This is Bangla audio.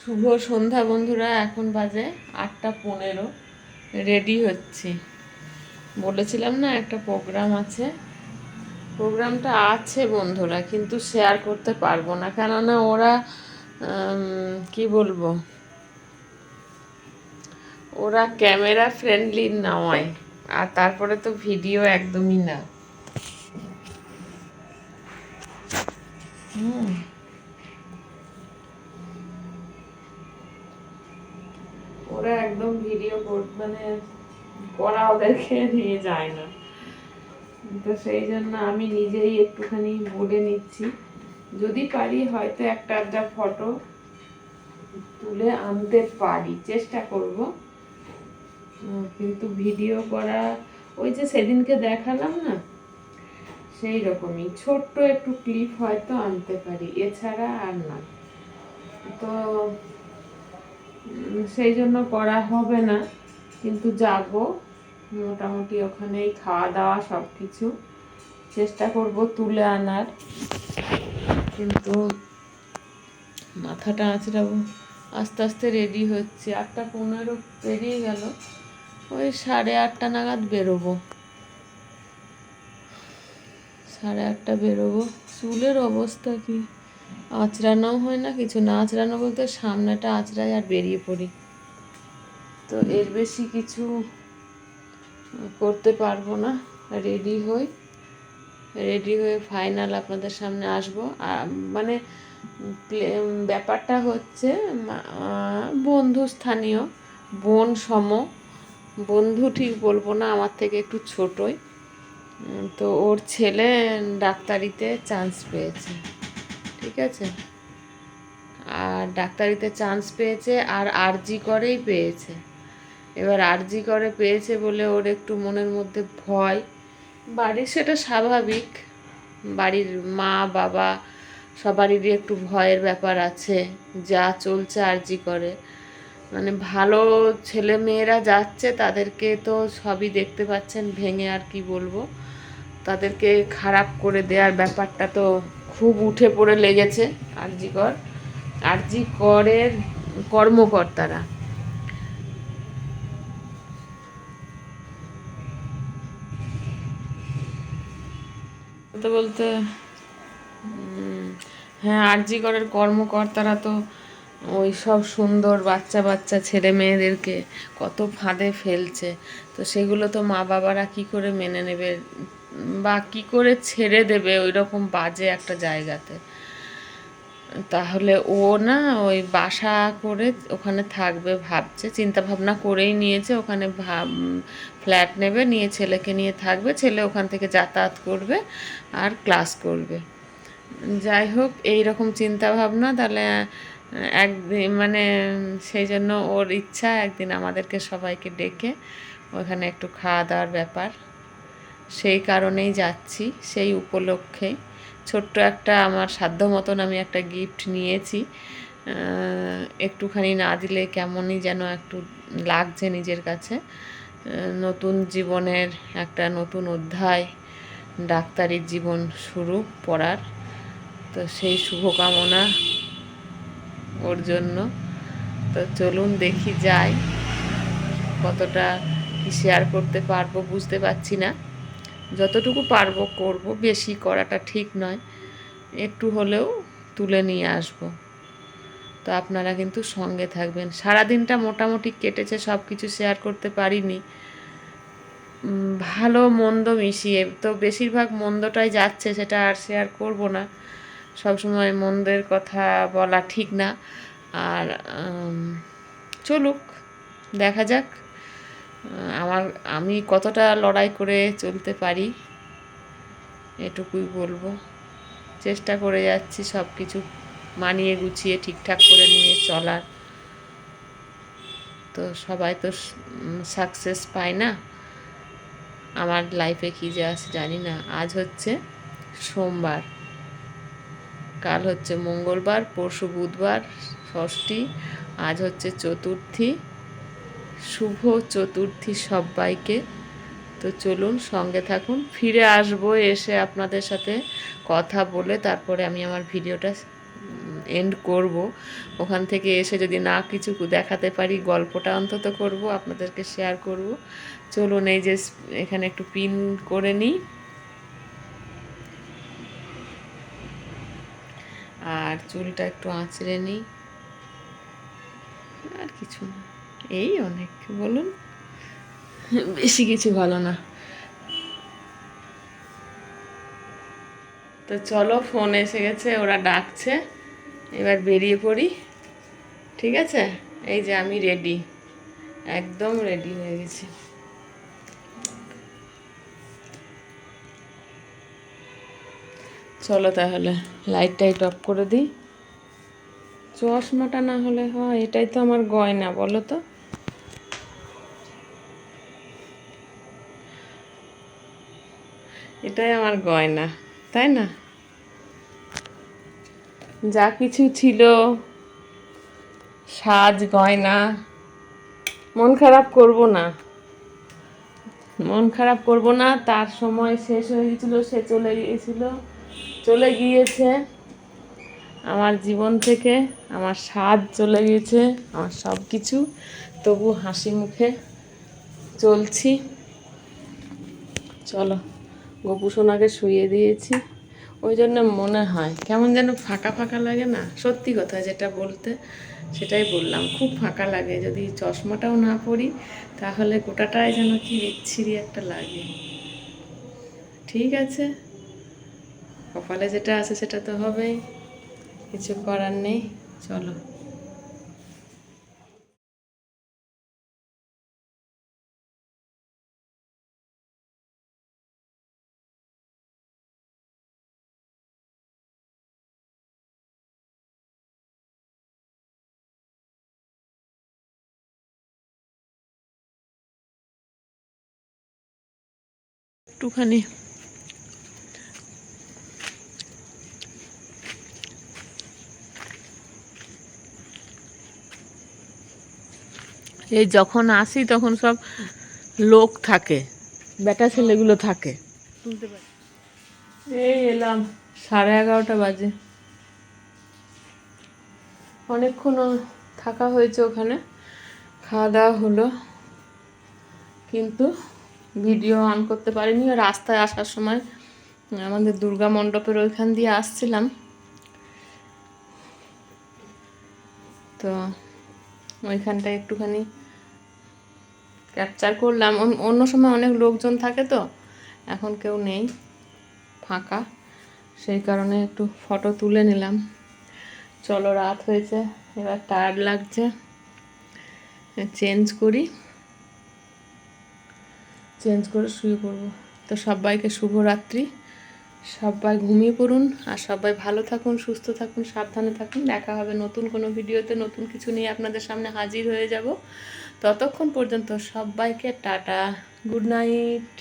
শুভ সন্ধ্যা বন্ধুরা। এখন বাজে 8:15। রেডি হচ্ছি। বলেছিলাম না একটা প্রোগ্রাম আছে। প্রোগ্রামটা আছে বন্ধুরা, কিন্তু শেয়ার করতে পারবো না, কেননা ওরা কি বলবো, ওরা ক্যামেরা ফ্রেন্ডলি নয়। আর তারপরে তো ভিডিও একদমই না। ওরা একদম ভিডিও মানে করা ওদেরকে নিয়ে যায় না। তো সেই জন্য আমি নিজেই একটুখানি বলে নিচ্ছি, যদি পারি হয়তো একটা আধটা ফটো তুলে আনতে পারি, চেষ্টা করব। কিন্তু ভিডিও করা, ওই যে সেদিনকে দেখালাম না, সেই রকমই ছোট্ট একটু ক্লিপ হয়তো আনতে পারি, এছাড়া আর না। তো সেই জন্য করা হবে না, কিন্তু যাব মোটামুটি ওখানেই, খাওয়া দাওয়া সব কিছু চেষ্টা করব তুলে আনার। কিন্তু মাথাটা আঁচড়াবো। আস্তে আস্তে রেডি হচ্ছে। 8:15 পেরিয়ে গেল, ওই 8:30 নাগাদ বেরোবো। 8:30 বেরোবো। চুলের অবস্থা কি, আঁচড়ানো হয় না, কিছু না। আঁচড়ানো বলতে সামনেটা আঁচড়াই আর বেরিয়ে পড়ি। তো এর বেশি কিছু করতে পারবো না। রেডি হয়ে ফাইনাল আপনাদের সামনে আসবো। মানে ব্যাপারটা হচ্ছে বন্ধু, স্থানীয় বোন সম, বন্ধু ঠিক বলবো না, আমার থেকে একটু ছোটই। তো ওর ছেলে ডাক্তারিতে চান্স পেয়েছে, ঠিক আছে। আর ডাক্তারিতে চান্স পেয়েছে, আর আরজি করেই পেয়েছে। এবার আরজি করে পেয়েছে বলে ওর একটু মনের মধ্যে ভয়। বাড়ির সেটা স্বাভাবিক, বাড়ির মা বাবা সবারই একটু ভয়ের ব্যাপার আছে। যা চলছে আরজি করে, মানে ভালো ছেলে মেয়েরা যাচ্ছে, তাদেরকে তো সবই দেখতে পাচ্ছেন ভেঙে, আর কি বলবো, তাদেরকে খারাপ করে দেওয়ার ব্যাপারটা তো খুব উঠে পড়ে লেগেছে আরজি করের কর্মকর্তারা। বলতে বলতে হ্যাঁ, আরজি করের কর্মকর্তারা তো ওই সব সুন্দর বাচ্চা বাচ্চা ছেলে মেয়েদেরকে কত ফাঁদে ফেলছে। তো সেগুলো তো মা বাবারা কি করে মেনে নেবে, বা কি করে ছেড়ে দেবে ওই রকম বাজে একটা জায়গাতে। তাহলে ও না ওই বাসা করে ওখানে থাকবে ভাবছে, চিন্তা ভাবনা করেই নিয়েছে। ওখানে ফ্ল্যাট নেবে, নিয়ে ছেলেকে নিয়ে থাকবে, ছেলে ওখান থেকে যাতায়াত করবে আর ক্লাস করবে। যাই হোক, এই রকম চিন্তা ভাবনা। তাহলে একদিন মানে সেই জন্য ওর ইচ্ছা একদিন আমাদেরকে সবাইকে ডেকে ওখানে একটু খাওয়া দাওয়ার ব্যাপার, সেই কারণেই যাচ্ছি। সেই উপলক্ষেই ছোট্ট একটা আমার সাধ্য মতন আমি একটা গিফট নিয়েছি। একটুখানি না দিলে কেমনই যেন একটু লাগছে নিজের কাছে। নতুন জীবনের একটা নতুন অধ্যায়, ডাক্তারির জীবন শুরু পড়ার। তো সেই শুভকামনা ওর জন্য। তো চলুন দেখি যাই, কতটা কি শেয়ার করতে পারবো বুঝতে পারছি না। যতটুকু পারবো করব, বেশি করাটা ঠিক নয়, একটু হলেও তুলে নিয়ে আসব। তো আপনারা কিন্তু সঙ্গে থাকবেন। সারাদিনটা মোটামুটি কেটেছে, সব কিছু শেয়ার করতে পারিনি, ভালো মন্দ মিশিয়ে। তো বেশিরভাগ মন্দটাই যাচ্ছে, সেটা আর শেয়ার করব না। সবসময় মন্দের কথা বলা ঠিক না। আর চলুক, দেখা যাক আমি কতটা লড়াই করে চলতে পারি, এটুকুই বলবো। চেষ্টা করে যাচ্ছি সব কিছু মানিয়ে গুছিয়ে ঠিকঠাক করে নিয়ে চলার। তো সবাই তো সাকসেস পায় না। আমার লাইফে কী যে আসে জানি না। আজ হচ্ছে সোমবার, কাল হচ্ছে মঙ্গলবার, পরশু বুধবার, ষষ্ঠী, আজ হচ্ছে চতুর্থী। শুভ চতুর্থী সবাইকে। তো চলুন সঙ্গে থাকুন, ফিরে আসবো, এসে আপনাদের সাথে কথা বলে তারপরে আমি আমার ভিডিওটা এন্ড করব। ওখান থেকে এসে যদি না কিছু দেখাতে পারি, গল্পটা অন্তত করব, আপনাদেরকে শেয়ার করব। চলুন এই যে এখানে একটু পিন করে নিই, আর চুলটা একটু আঁচড়ে নিই, আর কিছু না, এই অনেক, বলুন, বেশি কিছু ভালো না। তো চলো, ফোন এসে গেছে, ওরা ডাকছে, এবার বেরিয়ে পড়ি, ঠিক আছে? এই যে আমি রেডি, একদম রেডি হয়ে গেছি। চলো তাহলে লাইট টাইট অফ করে দিই। চশমাটা না হলে হয়? এটাই তো আমার গয়না, বলো তো। এটাই আমার গয়না, তাই না? যা কিছু ছিল, সাজ গয়না, মন খারাপ করব না, মন খারাপ করব না। তার সময় শেষ হয়ে গেছিল, সে চলে গিয়েছিল, চলে গিয়েছে আমার জীবন থেকে, আমার সাজ চলে গিয়েছে, আমার সব কিছু, তবু হাসি মুখে চলছি। চলো, গপু সোনাকে শুইয়ে দিয়েছি, ওই জন্য মনে হয় কেমন যেন ফাঁকা ফাঁকা লাগে না? সত্যি কথা যেটা বলতে সেটাই বললাম, খুব ফাঁকা লাগে। যদি চশমাটাও না পরি তাহলে গোটাটাই যেন কি বিচ্ছিরি একটা লাগে। ঠিক আছে, কপালে যেটা আছে সেটা তো হবেই, কিছু করার নেই। চলো। একটুখানি এই যখন আসি তখন সব লোক থাকে, বেটা ছেলেগুলো থাকে, শুনতে পাই। এই এলাম, 11:30 বাজে, অনেকক্ষণ থাকা হয়েছে ওখানে, খাওয়া দাওয়া হলো, কিন্তু ভিডিও অন করতে পারিনি। রাস্তায় আসার সময় আমাদের দুর্গা মণ্ডপের ওইখান দিয়ে আসছিলাম, তো ওইখানটায় একটুখানি ক্যাপচার করলাম। অন্য সময় অনেক লোকজন থাকে, তো এখন কেউ নেই, ফাঁকা, সেই কারণে একটু ফটো তুলে নিলাম। চলো, রাত হয়েছে, এবার টায়ার্ড লাগছে, চেঞ্জ করে শুয়ে পড়বো। তো সবাইকে শুভরাত্রি, সবাই ঘুমিয়ে পড়ুন, আর সবাই ভালো থাকুন, সুস্থ থাকুন, সাবধানে থাকুন। দেখা হবে নতুন কোনো ভিডিওতে, নতুন কিছু নিয়ে আপনাদের সামনে হাজির হয়ে যাব। ততক্ষণ পর্যন্ত সবাইকে টাটা, গুড নাইট।